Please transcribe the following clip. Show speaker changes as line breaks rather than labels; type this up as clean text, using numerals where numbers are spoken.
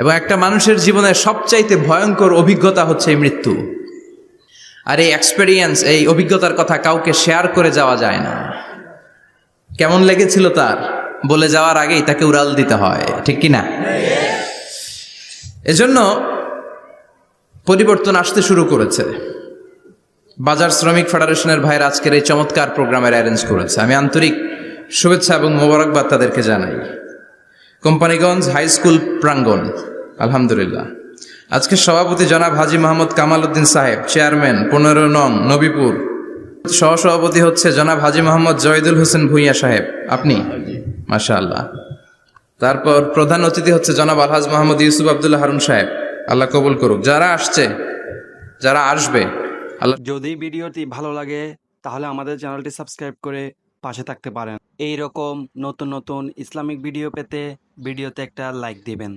এবং একটা মানুষের জীবনের সবচাইতে ভয়ঙ্কর অভিজ্ঞতা হচ্ছে এই মৃত্যু। আর এই এক্সপেরিয়েন্স, এই অভিজ্ঞতার কথা কাউকে শেয়ার করে যাওয়া যায় না। কেমন লেগেছিল তার বলে যাওয়ার আগেই তাকে উড়াল দিতে হয়, ঠিক কি না? এজন্য পরিবর্তন আসতে শুরু করেছে। বাজার শ্রমিক ফেডারেশনের ভাইয়ের আজকের এই চমৎকার প্রোগ্রামের অ্যারেঞ্জ করেছে, আমি আন্তরিক শুভেচ্ছা এবং মোবারকবাদ তাদেরকে জানাই। কোম্পানিগঞ্জ হাই স্কুল প্রাঙ্গণ, আলহামদুলিল্লাহ। আজকে সভাপতি জনাব হাজী মোহাম্মদ কামাল উদ্দিন সাহেব, চেয়ারম্যান 15 নং নবীপুর। সহসভাপতি হচ্ছে জনাব হাজী মোহাম্মদ জয়দুল হোসেন ভূঁইয়া সাহেব, আপনি, মাশাআল্লাহ। তারপর প্রধান অতিথি হচ্ছে জনাব আলহাজ মোহাম্মদ ইউসুফ আব্দুল্লাহ হারুন সাহেব, আল্লাহ কবুল করুক। যারা আসছে, যারা আসবে, আল্লাহ।
যদি ভিডিওটি ভালো লাগে তাহলে আমাদের চ্যানেলটি সাবস্ক্রাইব করে পাশে থাকতে পারেন। এই রকম নতুন নতুন ইসলামিক ভিডিও পেতে ভিডিওতে একটা লাইক দিবেন।